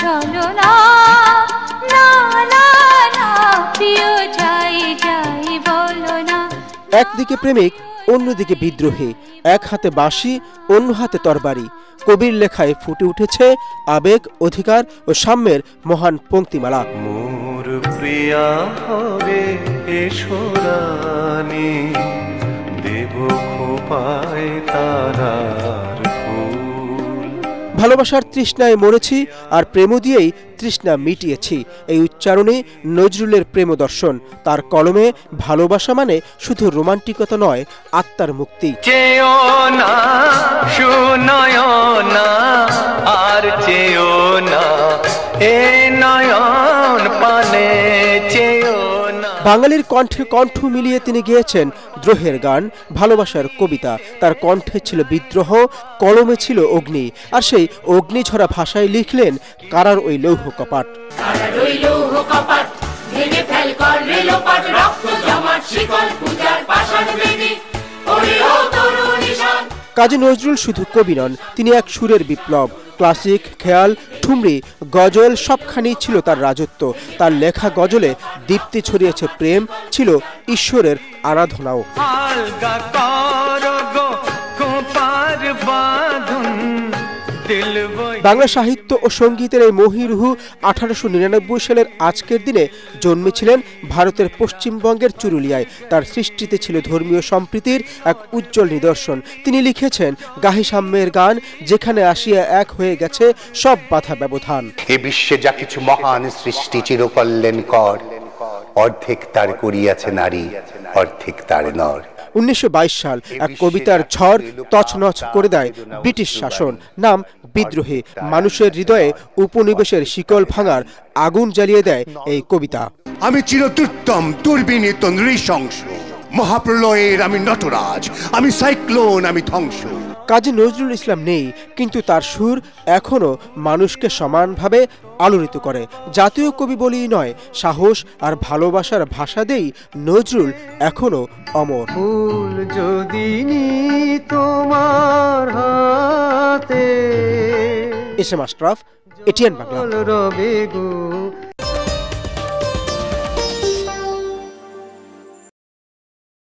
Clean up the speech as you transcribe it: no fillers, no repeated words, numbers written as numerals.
চলো না না না না প্রিয় যাই যাই বলো না। একদিকে প্রেমিক, অন্যদিকে বিদ্রোহী, এক হাতে বাঁশি, অন্য হাতে তরবারি। কবির লেখায় ফুটে উঠেছে আবেগ, অধিকার ও সাম্যের মহান পংক্তিমালা। মোর প্রিয়া হবে এসো রানী, দেব খোপায় তারার ফুল। ভালোবাসার তৃষ্ণায় মরেছি আর প্রেম দিয়েই তৃষ্ণা মিটিয়েছি, এই উচ্চারণে নজরুলের প্রেম দর্শন। তার কলমে ভালোবাসা মানে শুধু রোমান্টিকতা নয়, আত্মার মুক্তি। চেও না শুনয় না আর চেও না এ নয়ন পানে চেও না। বাঙালির কণ্ঠে কণ্ঠ মিলিয়ে তিনি গেয়েছেন দ্রোহের গান, ভালোবাসার কবিতা। তার কণ্ঠে ছিল বিদ্রোহ, কলমে ছিল অগ্নি, আর সেই অগ্নিঝরা ভাষায় লিখলেন কারার ওই লৌহ কপাট। কাজী নজরুল শুধু কবি নন, তিনি এক সুরের বিপ্লব। ক্লাসিক, খেয়াল, ঠুমরি, গজল সবখানি ছিল তার রাজত্ব। তার লেখা গজলে দীপ্তি ছড়িয়েছে প্রেম, ছিল ঈশ্বরের আরাধনাও। বাংলা সাহিত্য ও সঙ্গীতের এই মহীরুহু 1899 সালের আজকের দিনে জন্মেছিলেন ভারতের পশ্চিমবঙ্গের চুরুলিয়ায়। তার সৃষ্টিতে ছিল ধর্মীয় সম্প্রীতির এক উজ্জ্বল নিদর্শন। তিনি লিখেছেন গাহি সাম্যের গান, যেখানে আসিয়া এক হয়ে গেছে সব বাধা ব্যবধান। এ বিশ্বে যা কিছু মহান সৃষ্টি চিরকল্যাণ কর, অর্ধেক তার করিয়াছে নারী, অর্ধেক তার নর। 1922 সাল এক কবিতার ঝড় তছনছ করে দেয় ব্রিটিশ শাসন। নাম বিদ্রোহী। মানুষের হৃদয়ে উপনিবেশের শিকল ভাঙার আগুন জ্বালিয়ে দেয় এই কবিতা। আমি চিরতুত্তম দুর্বিনীত নৃশংস, মহাপ্রলয়ের আমি নটরাজ, আমি সাইক্লোন, আমি ধ্বংস। কাজী নজরুল ইসলাম নেই, কিন্তু তার সুর এখনো মানুষকে সমানভাবে আলোড়িত করে। জাতীয় কবি বলেই নয়, সাহস আর ভালোবাসার ভাষা দেই নজরুল এখনো অমর। ফুল যদি তোমার হাতে S M Ashraf, ATN Bangla. রবে গো।